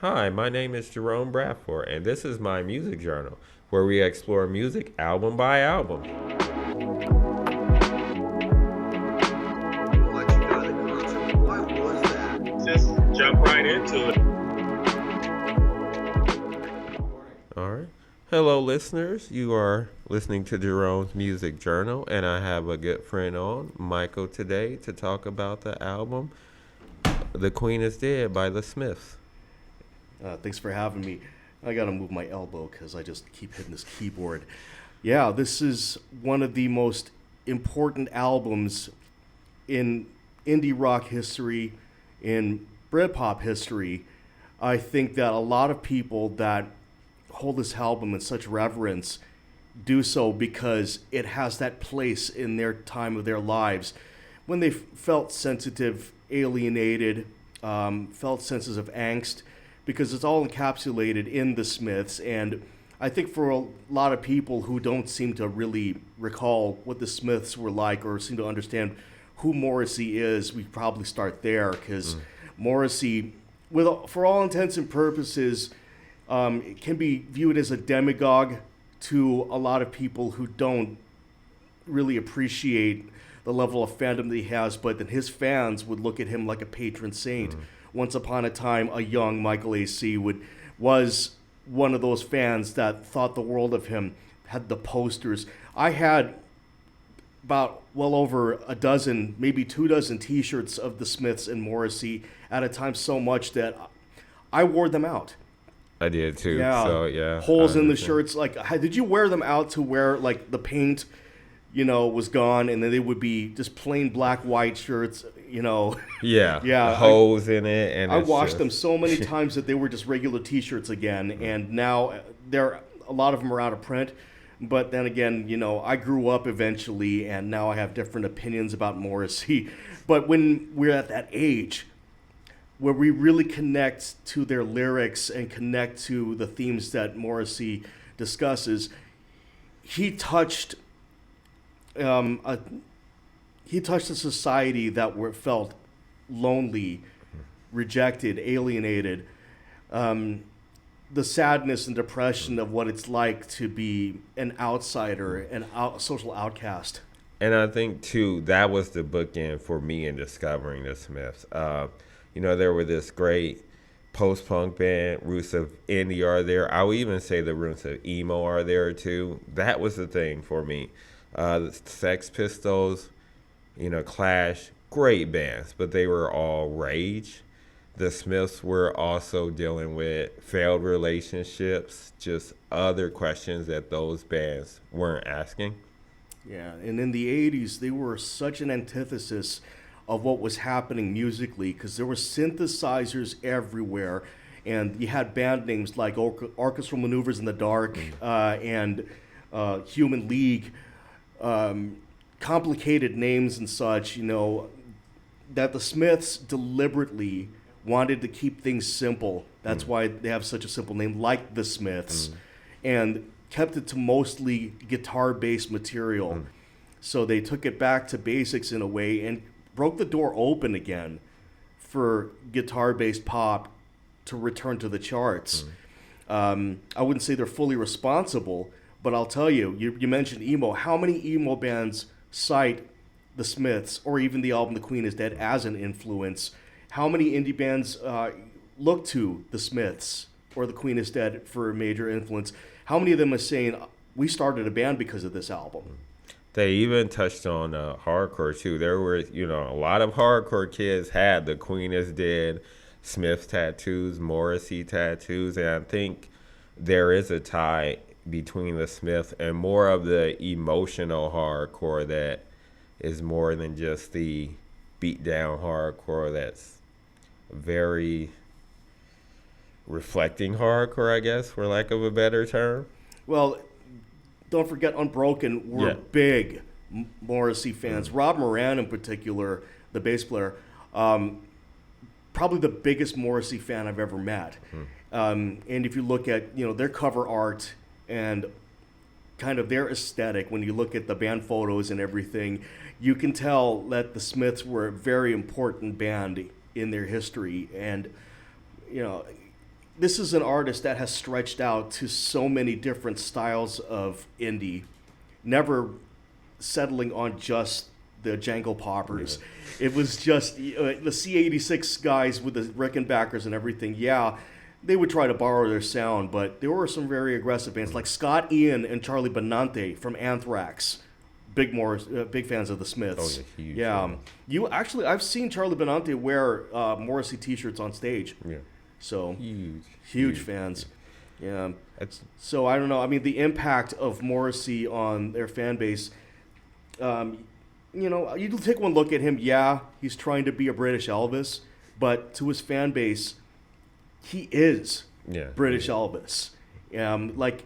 Hi, my name is Jerome Bradford, and this is my music journal, where we explore music album by album. We'll let you go to the concert. Why was that? Just jump right into it. All right. Hello, listeners. You are listening to Jerome's Music Journal, and I have a good friend on, Michael, today to talk about the album The Queen is Dead by The Smiths. Thanks for having me. I gotta move my elbow because I just keep hitting this keyboard. Yeah, this is one of the most important albums in indie rock history, in Britpop history. I think that a lot of people that hold this album in such reverence do so because it has that place in their time of their lives when they felt sensitive, alienated, felt senses of angst, because it's all encapsulated in the Smiths. And I think for a lot of people who don't seem to really recall what the Smiths were like or seem to understand who Morrissey is, we probably start there because Morrissey, for all intents and purposes, it can be viewed as a demagogue to a lot of people who don't really appreciate the level of fandom that he has, but then his fans would look at him like a patron saint. Once upon a time, a young Michael A.C. was one of those fans that thought the world of him, had the posters. I had about well over a dozen, maybe 24 T-shirts of the Smiths and Morrissey at a time, so much that I wore them out. I did too. Yeah, So yeah, holes I in the understand. shirts. Like, did you wear them out to where like the paint, was gone, and then they would be just plain black white shirts. Yeah, Yeah, holes in it, and I it's washed just, them so many times that they were just regular T-shirts again, and now a lot of them are out of print. But then again, I grew up eventually, and now I have different opinions about Morrissey. But when we're at that age where we really connect to their lyrics and connect to the themes that Morrissey discusses, he touched um, a, he touched a society that felt lonely, rejected, alienated. Um, the sadness and depression of what it's like to be an outsider, social outcast. and I think too that was the bookend for me in discovering the Smiths. There were this great post-punk band, roots of indie are there. I would even say the roots of emo are there too. That was the thing for me. The Sex Pistols, Clash, great bands, but they were all rage. The Smiths were also dealing with failed relationships, just other questions that those bands weren't asking. Yeah, and in the 80s, they were such an antithesis of what was happening musically because there were synthesizers everywhere. And you had band names like Orchestral Maneuvers in the Dark and Human League, complicated names and such, that the Smiths deliberately wanted to keep things simple. That's why they have such a simple name, like the Smiths, and kept it to mostly guitar-based material. So they took it back to basics in a way and broke the door open again for guitar-based pop to return to the charts. I wouldn't say they're fully responsible, but I'll tell you, you mentioned emo. How many emo bands cite the Smiths or even the album The Queen is Dead as an influence? How many indie bands look to the Smiths or The Queen is Dead for a major influence? How many of them are saying, we started a band because of this album? They even touched on hardcore too. There were, a lot of hardcore kids had the Queen is Dead, Smith tattoos, Morrissey tattoos, and I think there is a tie between the Smiths and more of the emotional hardcore that is more than just the beat down hardcore that's very reflecting hardcore, I guess, for lack of a better term. Well, don't forget Unbroken were Yeah. big Morrissey fans. Rob Moran in particular, the bass player, probably the biggest Morrissey fan I've ever met. And if you look at their cover art and kind of their aesthetic, when you look at the band photos and everything, you can tell that the Smiths were a very important band in their history. And you know, this is an artist that has stretched out to so many different styles of indie, never settling on just the Django Poppers. It was just the C86 guys with the Rickenbackers and everything. Yeah, they would try to borrow their sound, but there were some very aggressive bands like Scott Ian and Charlie Benante from Anthrax. Big fans of the Smiths. Oh, yeah, huge. Yeah, you actually, I've seen Charlie Benante wear Morrissey T-shirts on stage. Yeah. So Huge fans. Yeah. It's, So I don't know. I mean, the impact of Morrissey on their fan base. You take one look at him. Yeah, he's trying to be a British Elvis, but to his fan base, he is yeah. British Elvis. Like,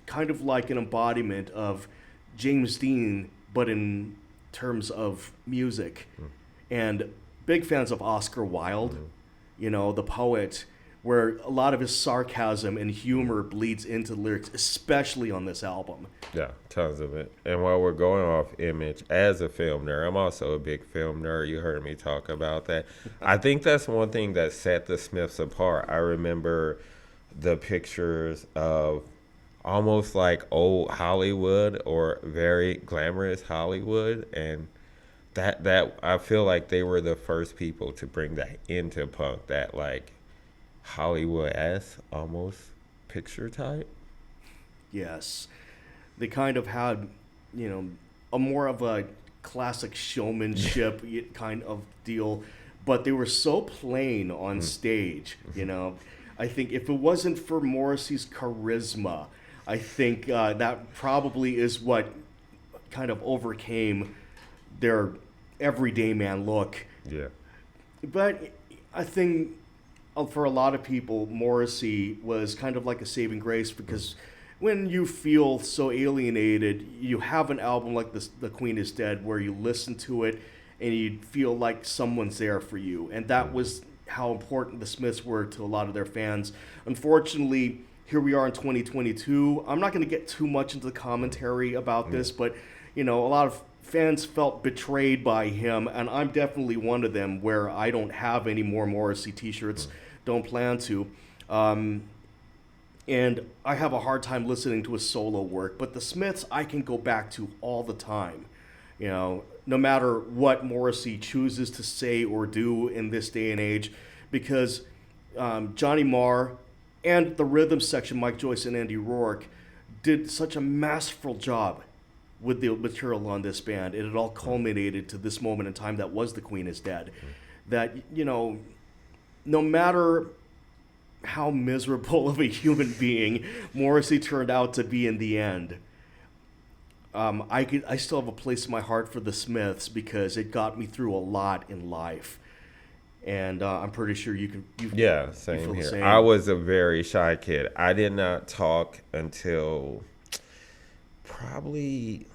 kind of like an embodiment of James Dean, but in terms of music. And big fans of Oscar Wilde, the poet, where a lot of his sarcasm and humor bleeds into the lyrics, especially on this album. Yeah, tons of it. And while we're going off Image, as a film nerd, I'm also a big film nerd. You heard me talk about that. I think that's one thing that set the Smiths apart. I remember the pictures of almost like old Hollywood or very glamorous Hollywood, and that I feel like they were the first people to bring that into punk, that like Hollywood-esque almost picture type. Yes. They kind of had, a more of a classic showmanship kind of deal, but they were so plain on stage, I think if it wasn't for Morrissey's charisma, I think that probably is what kind of overcame their everyday man look. Yeah. But I think for a lot of people, Morrissey was kind of like a saving grace, because when you feel so alienated, you have an album like this, The Queen is Dead, where you listen to it and you feel like someone's there for you. And that was how important the Smiths were to a lot of their fans. Unfortunately, here we are in 2022. I'm not going to get too much into the commentary about this, but, a lot of fans felt betrayed by him, and I'm definitely one of them, where I don't have any more Morrissey t-shirts, don't plan to. And I have a hard time listening to his solo work, but the Smiths I can go back to all the time. No matter what Morrissey chooses to say or do in this day and age, because Johnny Marr and the rhythm section, Mike Joyce and Andy Rourke, did such a masterful job with the material on this band. It had all culminated to this moment in time that was The Queen is Dead. That, no matter how miserable of a human being Morrissey turned out to be in the end, I still have a place in my heart for the Smiths, because it got me through a lot in life. And I'm pretty sure you Yeah, same feel the here. same. I was a very shy kid. I did not talk until probably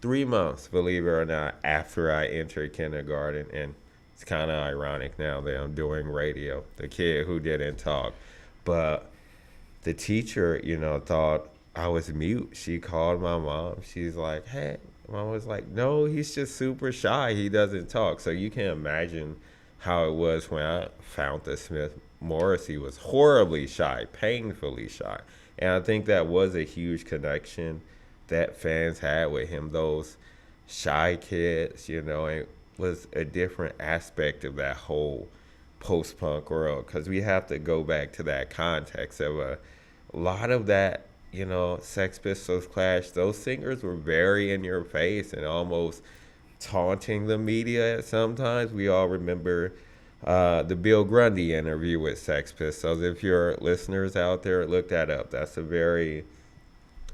3 months, believe it or not, after I entered kindergarten. And it's kind of ironic now that I'm doing radio, the kid who didn't talk. But the teacher, thought I was mute. She called my mom. She's like, hey. Mom was like, no, he's just super shy. He doesn't talk. So you can imagine how it was when I found the Smith. Morrissey was horribly shy, painfully shy. And I think that was a huge connection that fans had with him. Those shy kids, it was a different aspect of that whole post-punk world, because we have to go back to that context of a lot of that, Sex Pistols, Clash, those singers were very in your face and almost taunting the media at sometimes. We all remember the Bill Grundy interview with Sex Pistols. If your listeners out there, look that up. That's a very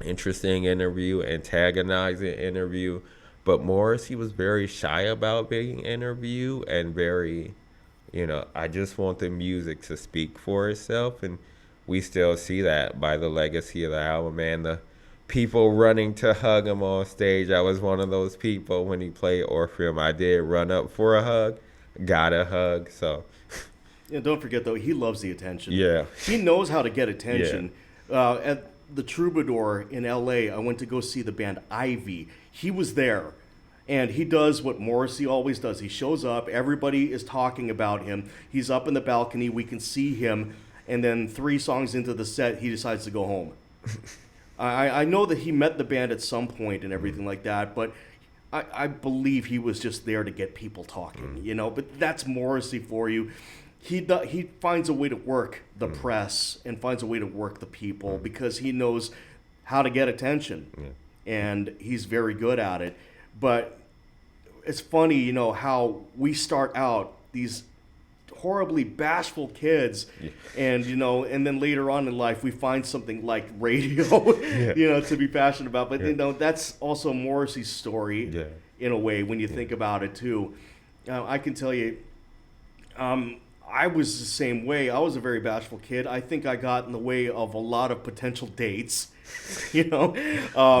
interesting interview, antagonizing interview. But Morrissey was very shy about being interviewed and very, I just want the music to speak for itself. And we still see that by the legacy of the album and the people running to hug him on stage. I was one of those people when he played Orpheum. I did run up for a hug, got a hug. So, don't forget, though, he loves the attention. Yeah. He knows how to get attention. At the Troubadour in L.A., I went to go see the band Ivy. He was there, and he does what Morrissey always does. He shows up. Everybody is talking about him. He's up in the balcony. We can see him, and then 3 songs into the set, he decides to go home. I know that he met the band at some point and everything like that, but I believe he was just there to get people talking, you know. But that's Morrissey for you. He finds a way to work the press and finds a way to work the people because he knows how to get attention, and he's very good at it. But it's funny, you know, how we start out these horribly bashful kids, and you know, and then later on in life we find something like radio, you know, to be passionate about. But you know, that's also Morrissey's story in a way when you think about it too. I can tell you, I was the same way. I was a very bashful kid. I think I got in the way of a lot of potential dates. You know,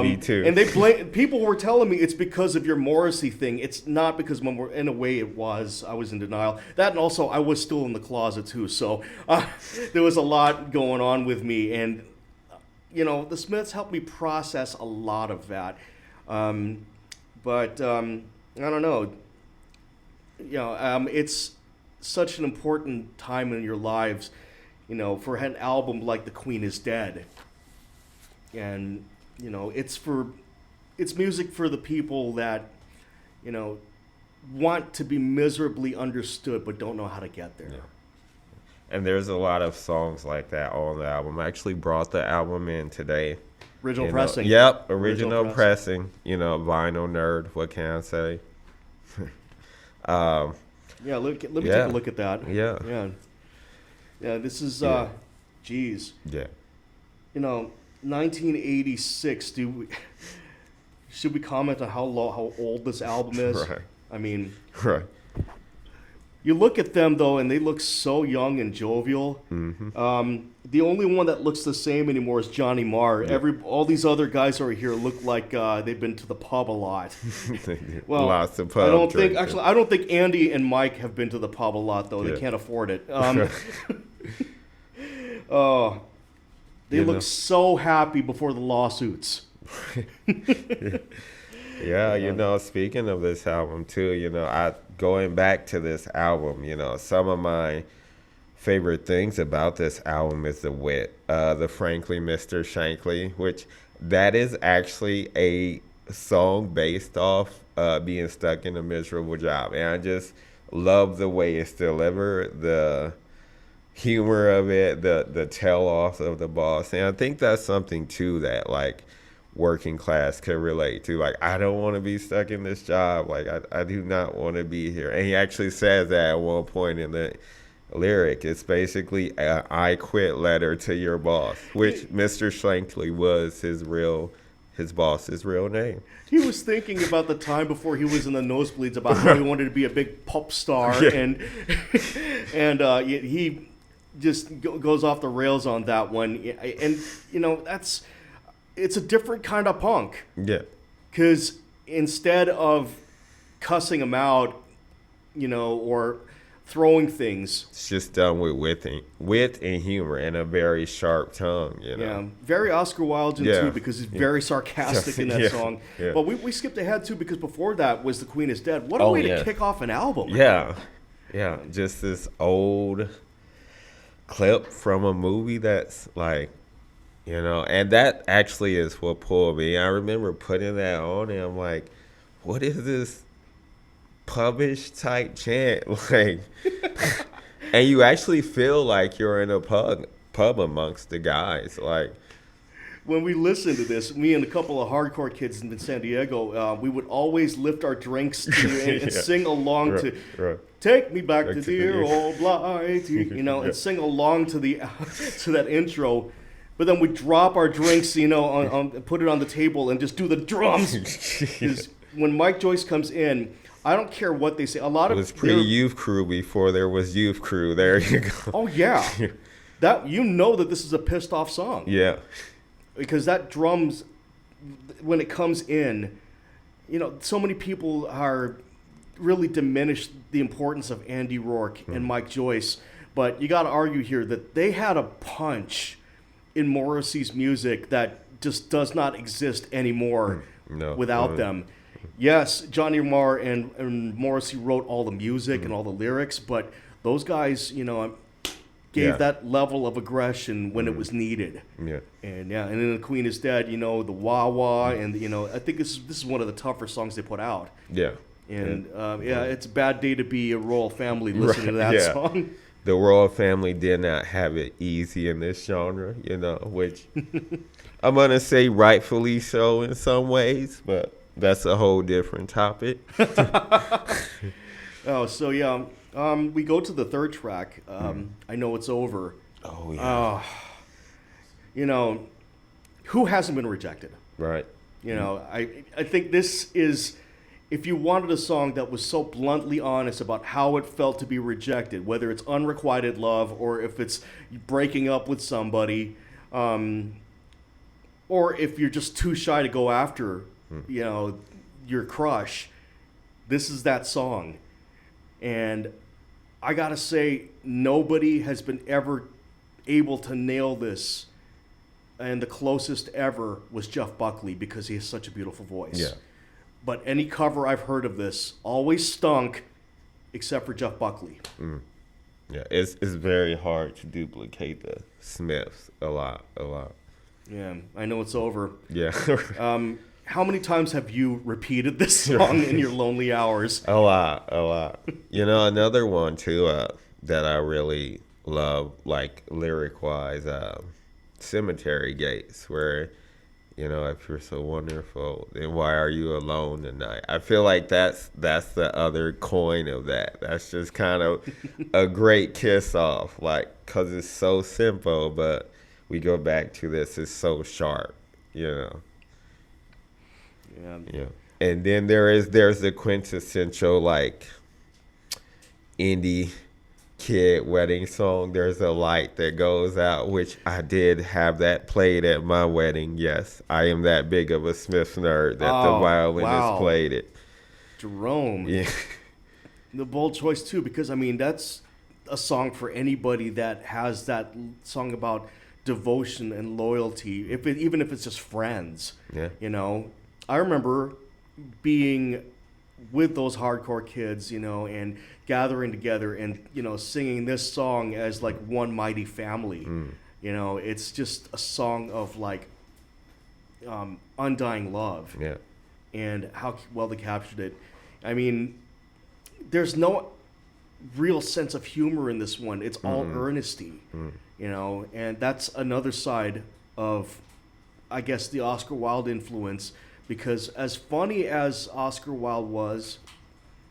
Me too. And people were telling me it's because of your Morrissey thing. It's not because in a way it was. I was in denial. That, and also I was still in the closet too. So there was a lot going on with me, and you know, the Smiths helped me process a lot of that. But I don't know. You know, it's such an important time in your lives. You know, for an album like The Queen is Dead. And, you know, it's music for the people that, you know, want to be miserably understood but don't know how to get there. And there's a lot of songs like that on the album. I actually brought the album in today. Original pressing. Yep, original pressing. You know, vinyl nerd. What can I say? Yeah, let me take a look at that. Yeah. Yeah, this is, geez. Yeah. You know, 1986. Should we comment on how old this album is? Right. I mean, right. You look at them though, and they look so young and jovial. Mm-hmm. The only one that looks the same anymore is Johnny Marr. All these other guys over here look like they've been to the pub a lot. Well, lots of pub drinking. I don't think Andy and Mike have been to the pub a lot though. They can't afford it. They look so happy before the lawsuits. Yeah, you know, speaking of this album too, you know, going back to this album, you know, some of my favorite things about this album is the wit, the Frankly Mr. Shankly, which that is actually a song based off being stuck in a miserable job, and I just love the way it's delivered, the humor of it, the tell-off of the boss. And I think that's something too that like working class could relate to. Like, I don't want to be stuck in this job. Like, I do not want to be here. And he actually says that at one point in the lyric. It's basically a I quit letter to your boss, which Mr. Shankly was his boss's real name. He was thinking about the time before he was in the nosebleeds about how he wanted to be a big pop star, and he just goes off the rails on that one. And you know, it's a different kind of punk. Yeah. Because instead of cussing him out, you know, or throwing things, it's just done with wit and humor and a very sharp tongue, you know. Yeah, very Oscar Wilde too, because he's very sarcastic in that song. Yeah. But we skipped ahead too, because before that was The Queen is Dead. What a way to kick off an album. Yeah, just this old clip from a movie that's like, you know, and that actually is what pulled me. I remember putting that on and I'm like, what is this pubish type chant? Like, and you actually feel like you're in a pub amongst the guys. Like, when we listened to this, me and a couple of hardcore kids in San Diego, we would always lift our drinks and sing along to "Take Me Back to Dear Old Blighty," you know, and sing along to to that intro. But then we drop our drinks, you know, put it on the table and just do the drums. Because when Mike Joyce comes in, I don't care what they say. It was pre-Youth Crew before there was Youth Crew. There you go. Oh yeah, that you know that this is a pissed off song. Yeah, because that drums, when it comes in, you know, so many people are really diminished the importance of Andy Rourke and Mike Joyce, but you got to argue here that they had a punch in Morrissey's music that just does not exist anymore without them. Yes, Johnny Marr and Morrissey wrote all the music and all the lyrics, but those guys, you know, gave Yeah. that level of aggression when it was needed. Yeah. And and then the Queen is Dead, the wah wah, and I think this is one of the tougher songs they put out. Yeah. And it's a bad day to be a royal family listening to that yeah. song. The royal family did not have it easy in this genre, which I'm going to say rightfully so in some ways, but that's a whole different topic. Oh, so yeah, we go to the third track. I Know It's Over. Oh, yeah. Who hasn't been rejected? Right. I think this is, if you wanted a song that was so bluntly honest about how it felt to be rejected, whether it's unrequited love or if it's breaking up with somebody, or if you're just too shy to go after, your crush, this is that song. And I gotta say, nobody has been ever able to nail this. And the closest ever was Jeff Buckley, because he has such a beautiful voice. Yeah. But any cover I've heard of this always stunk, except for Jeff Buckley. Yeah, it's very hard to duplicate the Smiths a lot. Yeah, I Know It's Over. Yeah. How many times have you repeated this song in your lonely hours? A lot. Another one too that I really love, like lyric-wise, Cemetery Gates, where, if you're so wonderful, then why are you alone tonight? I feel like that's the other coin of that. That's just kind of a great kiss-off, because it's so simple, but we go back to this, it's so sharp, Yeah. Yeah. And then there's the quintessential indie kid wedding song. There's a light that goes out, which I did have that played at my wedding. Yes, I am that big of a Smith nerd that the violinist played it. Jerome. Yeah. The bold choice too, because that's a song for anybody that has that song about devotion and loyalty, even if it's just friends. Yeah. I remember being with those hardcore kids, and gathering together and, singing this song as one mighty family. It's just a song of undying love. Yeah. And how well they captured it. There's no real sense of humor in this one. It's all earnesty, and that's another side of, I guess, the Oscar Wilde influence. Because as funny as Oscar Wilde was,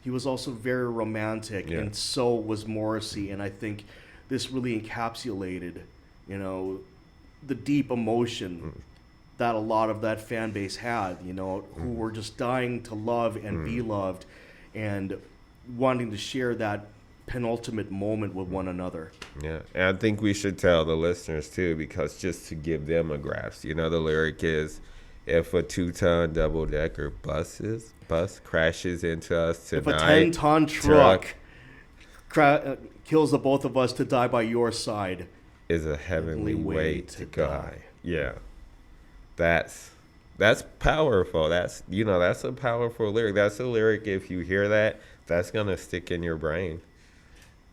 he was also very romantic, and so was Morrissey. And I think this really encapsulated, the deep emotion that a lot of that fan base had, who were just dying to love and be loved, and wanting to share that penultimate moment with one another. Yeah, and I think we should tell the listeners too, because just to give them a grasp, the lyric is, if a 2-ton double-decker bus crashes into us tonight, if a 10-ton truck kills the both of us, to die by your side is a heavenly way to die. Yeah, that's powerful. That's a powerful lyric. That's a lyric. If you hear that, that's gonna stick in your brain.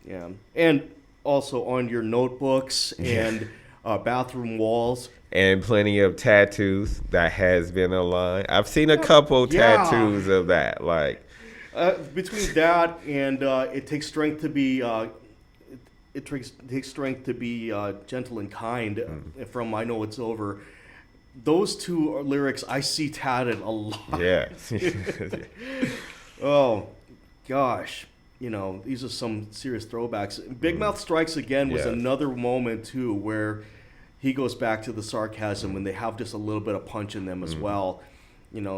Yeah, and also on your notebooks and bathroom walls. And plenty of tattoos. That has been a line. I've seen a couple tattoos of that. Between that and it takes strength to be gentle and kind. From I Know It's Over. Those two lyrics I see tatted a lot. Yeah. Oh, gosh. These are some serious throwbacks. Big Mouth Strikes Again was another moment too where he goes back to the sarcasm, and they have just a little bit of punch in them as well.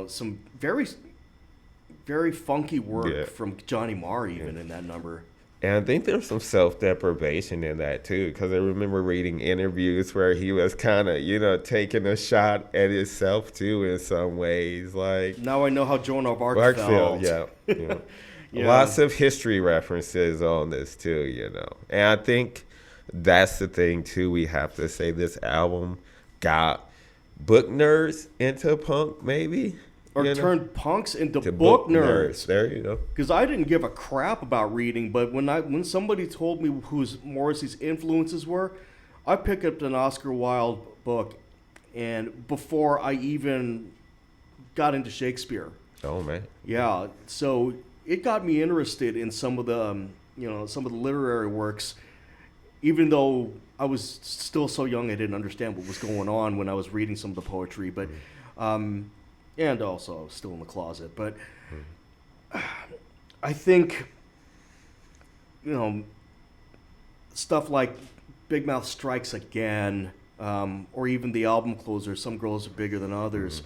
Some very, very funky work from Johnny Marr even in that number. And I think there's some self-deprivation in that too, because I remember reading interviews where he was kind of, taking a shot at himself too in some ways. Now I know how Joan of Arc felt. Yeah. Lots of history references on this too, And I think that's the thing too. We have to say this album got book nerds into punk, maybe, or you know? turned punks into To book nerds. There you go. Because I didn't give a crap about reading, but when somebody told me who Morrissey's influences were, I picked up an Oscar Wilde book, and before I even got into Shakespeare. Oh man. Yeah, so it got me interested in some of the some of the literary works, even though I was still so young I didn't understand what was going on when I was reading some of the poetry, but and also I was still in the closet. But I think stuff like Big Mouth Strikes Again, or even the album closer, Some Girls Are Bigger Than Others.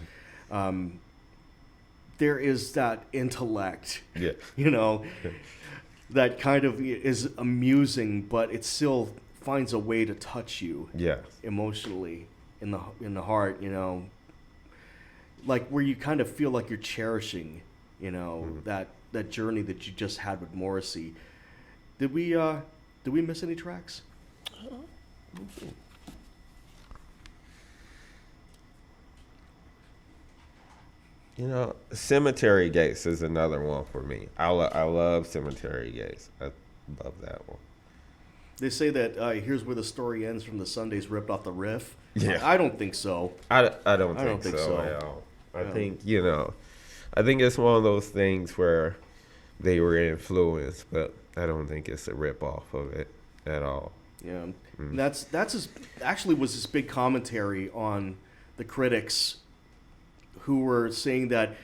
There is that intellect, that kind of is amusing, but it still finds a way to touch you, emotionally in the heart, like where you kind of feel like you're cherishing, that journey that you just had with Morrissey. Did we miss any tracks? Cemetery Gates is another one for me. I love Cemetery Gates. I love that one. They say that here's where the story ends from the Sundays ripped off the riff. Yeah. I don't think so. I don't think so at all. I think, I think it's one of those things where they were influenced, but I don't think it's a rip off of it at all. Yeah. That's actually was his big commentary on the critics who were saying that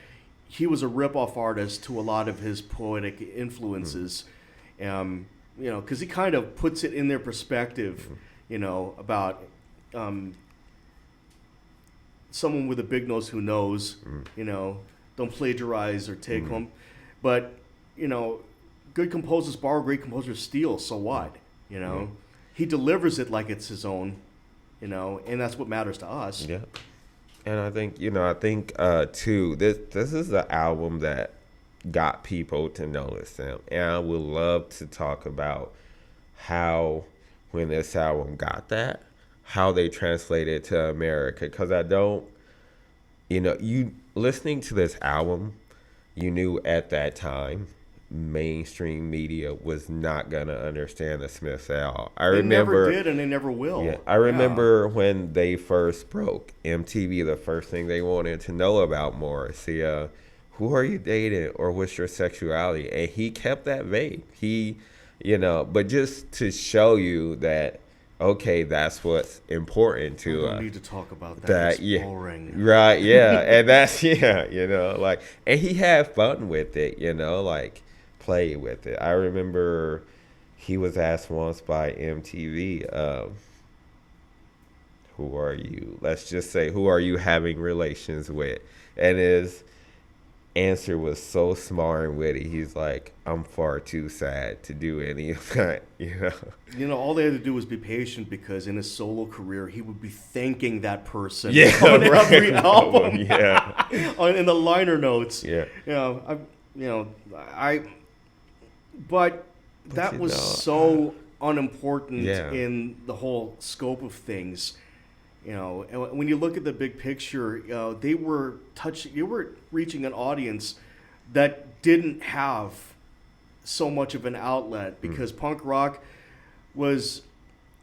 he was a rip-off artist to a lot of his poetic influences, because he kind of puts it in their perspective, about someone with a big nose who knows, don't plagiarize or take them. But, good composers borrow, great composers steal, so what? He delivers it like it's his own, and that's what matters to us. Yeah. And I think, too, this is the album that got people to notice him. And I would love to talk about how, when this album got that, how they translated it to America. Because I don't, you listening to this album, you knew at that time, mainstream media was not going to understand the Smiths at all. They never did, and they never will. Yeah, I remember when they first broke MTV, the first thing they wanted to know about Morrissey, who are you dating or what's your sexuality? And he kept that vague. But just to show you that, okay, that's what's important to us. We need to talk about that. It's boring. Right, yeah. And that's, and he had fun with it, play with it. I remember he was asked once by MTV, who are you? Let's just say, who are you having relations with? And his answer was so smart and witty. He's like, I'm far too sad to do any of that, all they had to do was be patient, because in his solo career, he would be thanking that person on every album. In the liner notes. Yeah. But that was so unimportant in the whole scope of things. And when you look at the big picture, they were reaching an audience that didn't have so much of an outlet, because punk rock was,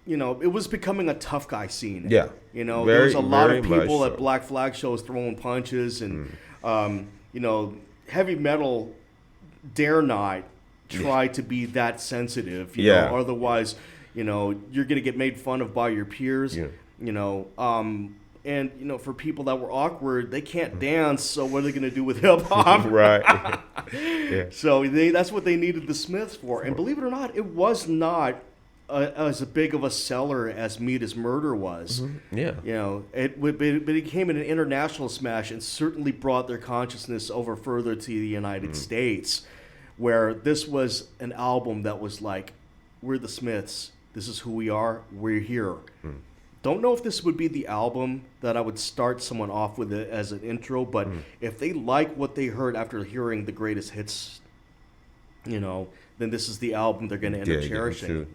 it was becoming a tough guy scene. Yeah. There was a lot of people at Black Flag shows throwing punches, and heavy metal dare not try to be that sensitive. Otherwise, you're gonna get made fun of by your peers. And for people that were awkward, they can't dance, so what are they going to do with hip hop? Right. So that's what they needed the Smiths for. And believe it or not, it was not as big of a seller as Meat is Murder was. It became an international smash, and certainly brought their consciousness over further to the United States, where this was an album that was like, we're the Smiths, this is who we are, we're here. Don't know if this would be the album that I would start someone off with it as an intro, but if they like what they heard after hearing the greatest hits, then this is the album they're going to end up cherishing.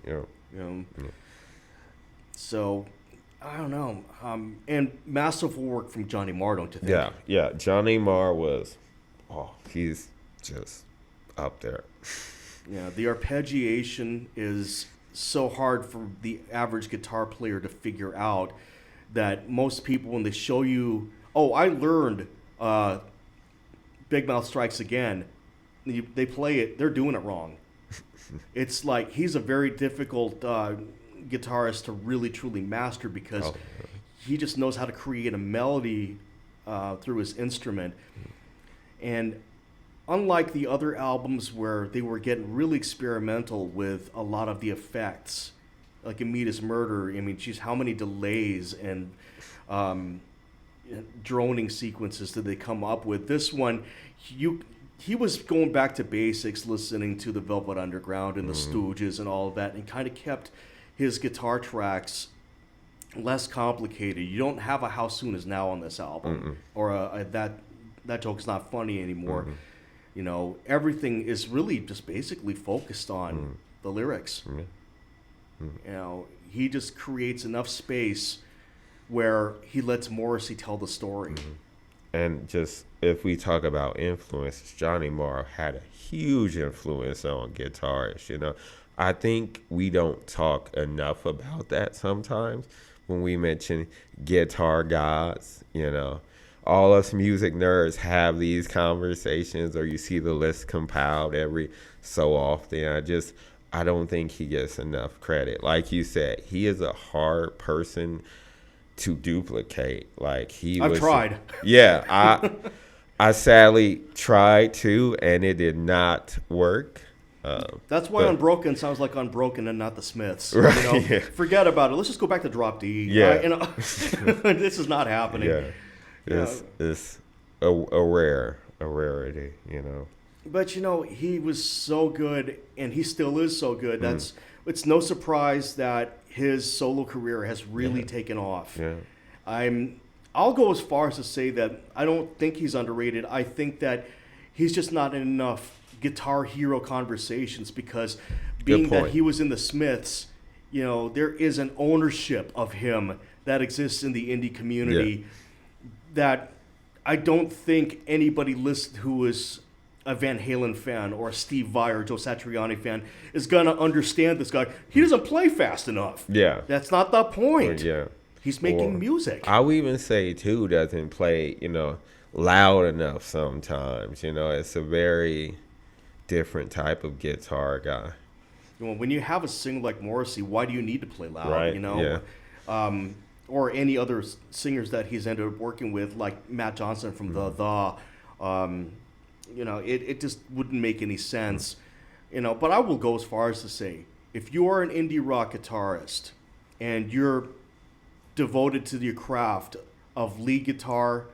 So I don't know. And masterful work from Johnny Marr, don't you think? Yeah. Johnny Marr was, he's just up there. Yeah, the arpeggiation is so hard for the average guitar player to figure out that most people, when they show you, I learned Big Mouth Strikes Again, they play it, they're doing it wrong. It's like he's a very difficult guitarist to really truly master because he just knows how to create a melody through his instrument. And unlike the other albums where they were getting really experimental with a lot of the effects, like Amita's Murder, I mean, geez, how many delays and droning sequences did they come up with? This one, he was going back to basics, listening to the Velvet Underground and the Stooges and all of that, and kind of kept his guitar tracks less complicated. You don't have a How Soon Is Now on this album, or that joke's not funny anymore. You know, everything is really just basically focused on the lyrics. You know, he just creates enough space where he lets Morrissey tell the story. And just, if we talk about influence, Johnny Marr had a huge influence on guitarists, you know. I think we don't talk enough about that sometimes when we mention guitar gods, you know. All us music nerds have these conversations, or you see the list compiled every so often. I don't think he gets enough credit. Like you said, he is a hard person to duplicate. Like I've tried. Yeah, I sadly tried to, and it did not work. That's why Unbroken sounds like Unbroken and not the Smiths. Right, you know? yeah. Forget about it. Let's just go back to Drop D. Yeah. You know? This is not happening. Yeah. It's a rarity, you know. But, you know, he was so good, and he still is so good. It's no surprise that his solo career has really taken off. Yeah. I'll go as far as to say that I don't think he's underrated. I think that he's just not in enough Guitar Hero conversations because being that he was in the Smiths, you know, there is an ownership of him that exists in the indie community that I don't think anybody who is a Van Halen fan or a Steve Vai or Joe Satriani fan is going to understand this guy. He doesn't play fast enough. Yeah. That's not the point. Yeah. He's making music. I would even say, too, doesn't play, you know, loud enough sometimes. You know, it's a very different type of guitar guy. Well, when you have a singer like Morrissey, why do you need to play loud? Right, You know? Or any other singers that he's ended up working with, like Matt Johnson from you know, it just wouldn't make any sense. You know, but I will go as far as to say, if you are an indie rock guitarist and you're devoted to your craft of lead guitar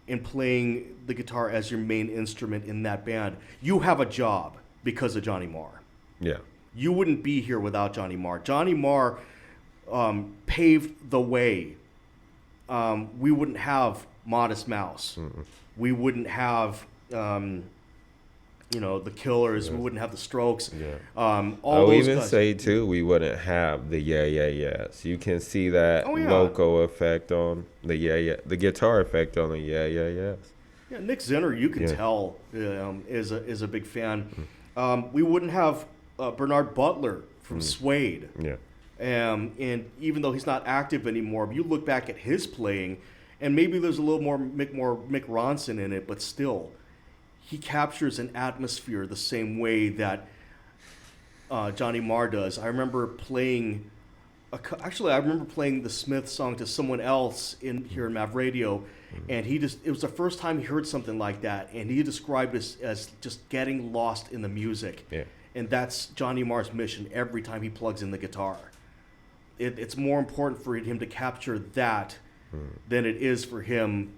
and playing the guitar as your main instrument in that band, you have a job because of Johnny Marr. Yeah. You wouldn't be here without Johnny Marr. Johnny Marr paved the way. We wouldn't have Modest Mouse. We wouldn't have, you know, the Killers. We wouldn't have the Strokes. All I'll those even guys. say, too, we wouldn't have the Yes. You can see that vocal effect on the the guitar effect on the Yes. Yeah, Nick Zinner, you can tell, is a big fan. We wouldn't have Bernard Butler from Suede. Yeah. And even though he's not active anymore, if you look back at his playing, and maybe there's a little more Mick Ronson in it, but still, he captures an atmosphere the same way that Johnny Marr does. I remember playing, I remember playing the Smith song to someone else here in Mav Radio, and it was the first time he heard something like that, and he described it as just getting lost in the music. Yeah. And that's Johnny Marr's mission every time he plugs in the guitar. It's more important for him to capture that than it is for him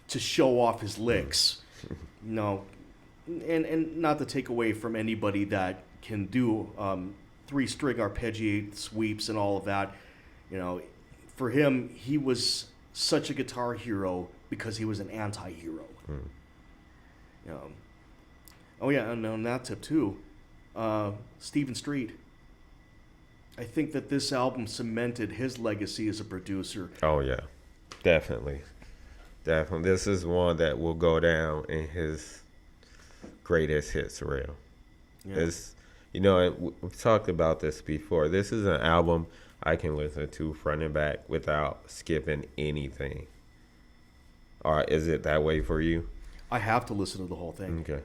to show off his licks. No, and not to take away from anybody that can do 3-string arpeggiate sweeps and all of that. You know, for him, he was such a guitar hero because he was an anti-hero. You know. Oh yeah, and on that tip too, Stephen Street. I think that this album cemented his legacy as a producer. Oh yeah, definitely, definitely. This is one that will go down in his greatest hits reel. Yeah. It's, you know, and we've talked about this before. This is an album I can listen to front and back without skipping anything. Or is it that way for you? I have to listen to the whole thing. Okay.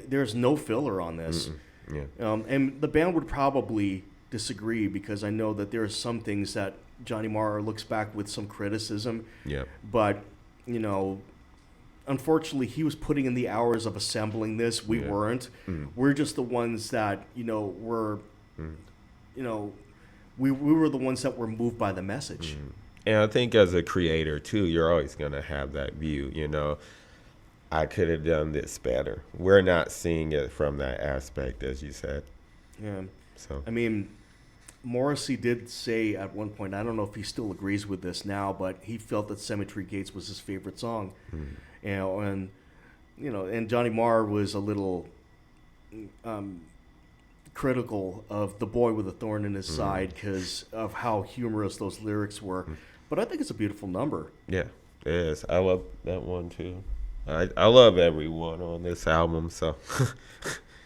There's no filler on this. Yeah. And the band would probably disagree because I know that there are some things that Johnny Marr looks back with some criticism. Yeah. But, you know, unfortunately, he was putting in the hours of assembling this. We Yeah. weren't. We're just the ones that, you know, were, you know, we were the ones that were moved by the message. And I think as a creator too, you're always gonna have that view. You know, I could have done this better. We're not seeing it from that aspect, as you said. Yeah. So I mean, Morrissey did say at one point, I don't know if he still agrees with this now, but he felt that Cemetery Gates was his favorite song. And Johnny Marr was a little critical of The Boy with a Thorn in His Side because of how humorous those lyrics were. But I think it's a beautiful number. yeah, it is. I love that one too. I love everyone on this album. So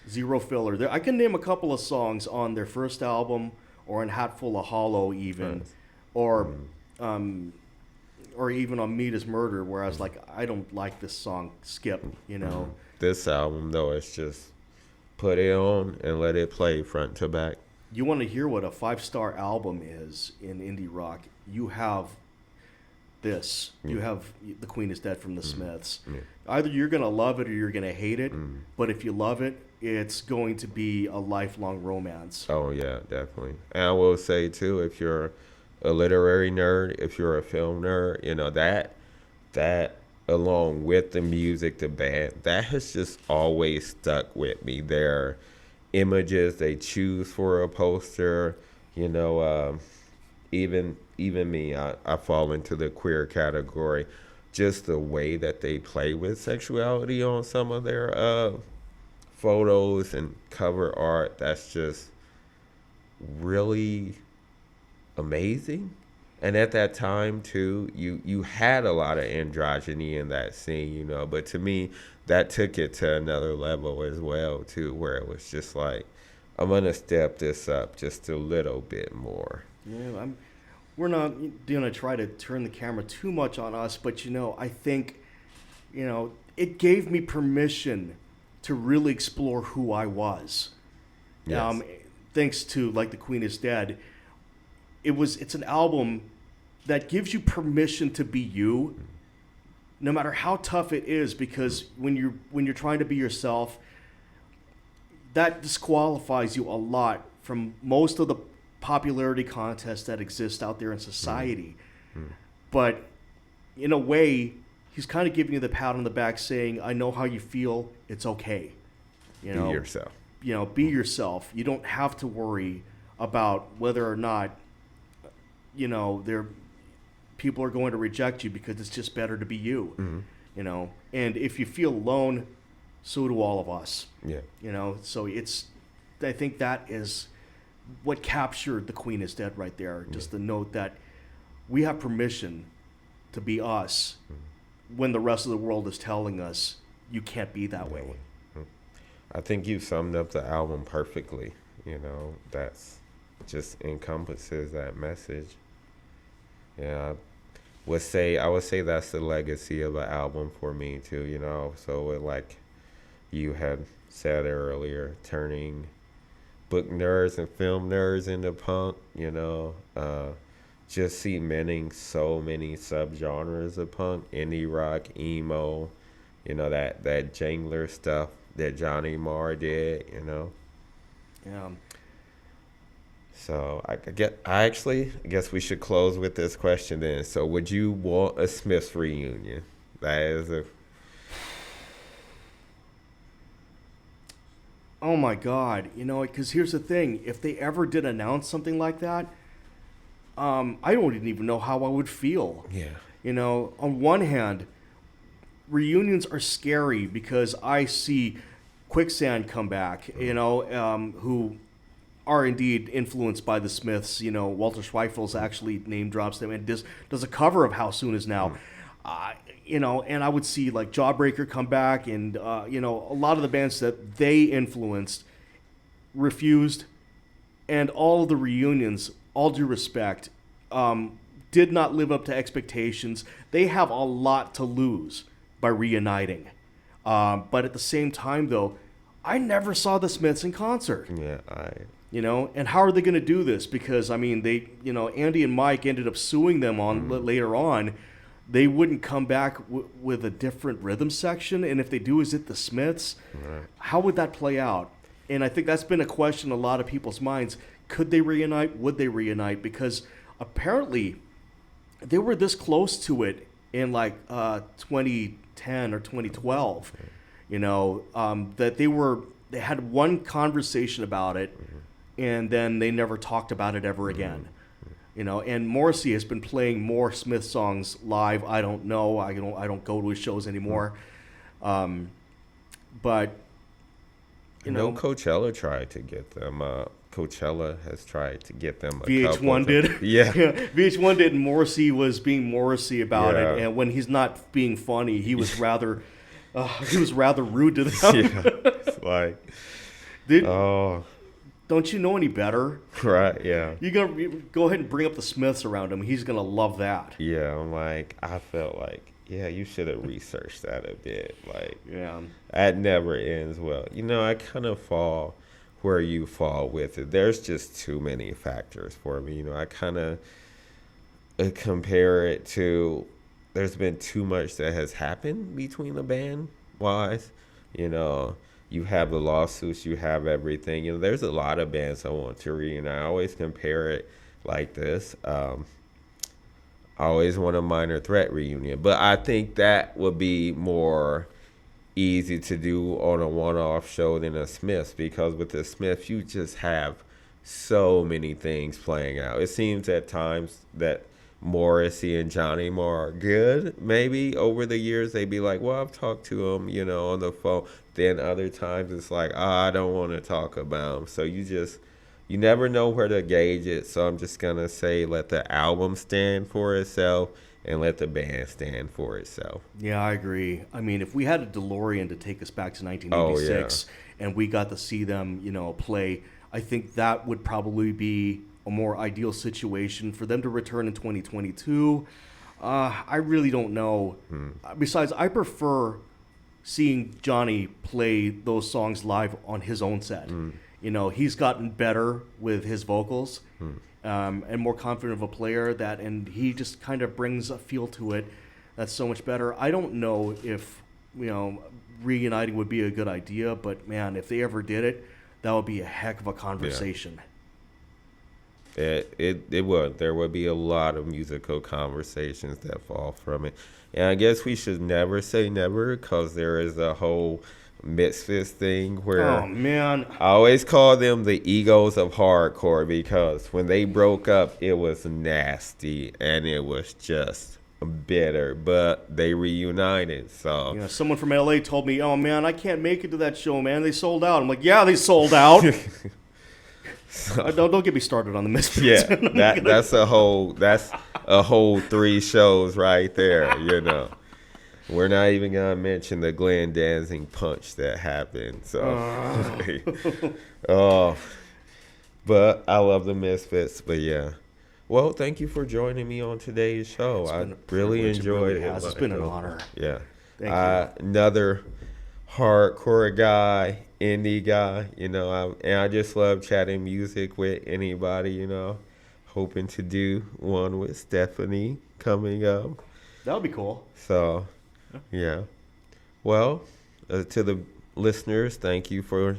Zero filler. I can name a couple of songs on their first album or in Hatful of Hollow even, Nice. or even on Meat is Murder, where I was like, I don't like this song, skip, you know. this album though, it's just put it on and let it play front to back. You want to hear what a 5-star album is in indie rock, you have this. You have The Queen is Dead from the Smiths. Yeah. Either you're going to love it or you're going to hate it, but if you love it, it's going to be a lifelong romance. Oh yeah, definitely. And I will say too, if you're a literary nerd, if you're a film nerd, you know, that along with the music, the band, that has just always stuck with me. Their images they choose for a poster, you know, even me, I fall into the queer category. Just the way that they play with sexuality on some of their photos and cover art, that's just really amazing. And at that time too, you had a lot of androgyny in that scene, you know, but to me that took it to another level as well too, where it was just like, I'm gonna step this up just a little bit more. Yeah, we're not going to try to turn the camera too much on us, but, you know, I think, you know, it gave me permission to really explore who I was. Yes. Thanks to, like, The Queen is Dead. It's an album that gives you permission to be you, no matter how tough it is, because when you're trying to be yourself, that disqualifies you a lot from most of the popularity contests that exist out there in society. But in a way, he's kind of giving you the pat on the back saying, I know how you feel, it's okay. You know, Be yourself. You know, be yourself. You don't have to worry about whether or not, you know, people are going to reject you, because it's just better to be you. You know, and if you feel alone, so do all of us. Yeah. You know, so I think that is what captured The Queen is Dead right there. Just the note that we have permission to be us when the rest of the world is telling us you can't be that way. I think you summed up the album perfectly. You know, that's just encompasses that message. Yeah, I would say that's the legacy of an album for me too. You know, so like you had said earlier, turning book nerds and film nerds into punk. You know, just cementing so many subgenres of punk, indie rock, emo. You know, that jangler stuff that Johnny Marr did, you know. Yeah. So I guess we should close with this question then. So would you want a Smiths reunion? That is Oh my God. You know, because here's the thing. If they ever did announce something like that, I don't even know how I would feel. yeah. You know, on one hand, reunions are scary because I see Quicksand come back, you know, who are indeed influenced by the Smiths. You know, Walter Schweifel's actually name drops them and does a cover of How Soon Is Now. You know, and I would see like Jawbreaker come back, and you know, a lot of the bands that they influenced refused, and all of the reunions, all due respect, did not live up to expectations. They have a lot to lose by reuniting. But at the same time, though, I never saw the Smiths in concert. Yeah, You know, and how are they going to do this? Because, I mean, they, you know, Andy and Mike ended up suing them on later on. They wouldn't come back with a different rhythm section. And if they do, is it the Smiths? Right. How would that play out? And I think that's been a question in a lot of people's minds. Could they reunite? Would they reunite? Because apparently they were this close to it in like 2010 or 2012. You know, that they had one conversation about it, and then they never talked about it ever again. You know, and Morrissey has been playing more Smith songs live. I don't know. I don't go to his shows anymore. But you know, Coachella tried to get them. Coachella has tried to get them. VH1 did. Yeah. VH1 did, and Morrissey was being Morrissey about Yeah. it. And when he's not being funny, he was rather rude to them. Yeah. It's like, Don't you know any better? right, yeah. You go ahead and bring up the Smiths around him. He's gonna love that. Yeah, I'm like, I felt like, yeah, you should have researched that a bit. Like, Yeah. that never ends well. You know, I kind of fall where you fall with it. There's just too many factors for me. You know, I kind of compare it to, there's been too much that has happened between the band wise. You know, you have the lawsuits, you have everything. You know, there's a lot of bands I want to reunite. I always compare it like this. I always want a Minor Threat reunion, but I think that would be more easy to do on a one-off show than a Smiths, because with the Smiths you just have so many things playing out. It seems at times that Morrissey and Johnny Marr are good. Maybe over the years they'd be like, well, I've talked to him, you know, on the phone. Then other times it's like, I don't want to talk about him. So you never know where to gauge it. So I'm just going to say let the album stand for itself and let the band stand for itself. Yeah, I agree. I mean, if we had a DeLorean to take us back to 1986 and we got to see them, you know, play, I think that would probably be a more ideal situation for them to return in 2022. I really don't know. Besides, I prefer seeing Johnny play those songs live on his own set. You know, he's gotten better with his vocals and more confident of a player, and he just kind of brings a feel to it that's so much better. I don't know if, you know, reuniting would be a good idea, but man, if they ever did it, that would be a heck of a conversation. It would. There would be a lot of musical conversations that fall from it. And I guess we should never say never, because there is a whole Misfits thing where Oh, man. I always call them the egos of hardcore, because when they broke up, it was nasty and it was just bitter, but they reunited. So You know, someone from LA told me, oh, man, I can't make it to that show, man. They sold out. I'm like, yeah, they sold out. Don't get me started on the Misfits. yeah, that's a whole 3 shows right there, you know. We're not even gonna mention the Glenn Danzig punch that happened. So, but I love the Misfits. But yeah, well, thank you for joining me on today's show. I really enjoyed it. It's been an honor. Yeah, Thank you. Another hardcore guy, indie guy. You know, I just love chatting music with anybody. You know, hoping to do one with Stephanie coming up. That would be cool. So. Yeah. Well, to the listeners, thank you for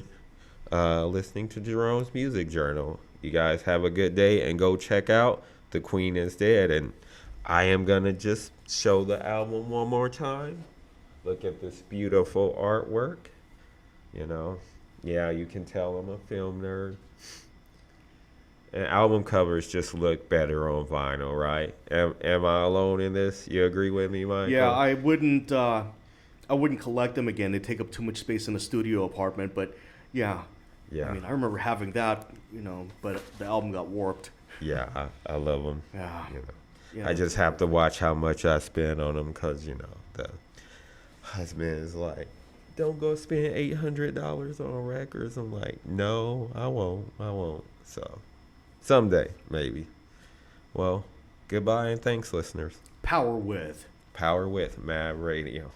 listening to Jerome's Music Journal. You guys have a good day, and go check out The Queen is Dead. And I am going to just show the album one more time. Look at this beautiful artwork. You know, yeah, you can tell I'm a film nerd. And album covers just look better on vinyl, right? Am I alone in this? You agree with me, Mike? Yeah, I wouldn't collect them again. They take up too much space in a studio apartment. But yeah, Yeah. I mean, I remember having that, but the album got warped. Yeah, I love them. Yeah. You know. Yeah. I just have to watch how much I spend on them because, the husband is like, don't go spend $800 on records. I'm like, no, I won't. So, someday, maybe. Well, goodbye and thanks, listeners. Power with. Power with Mad Radio.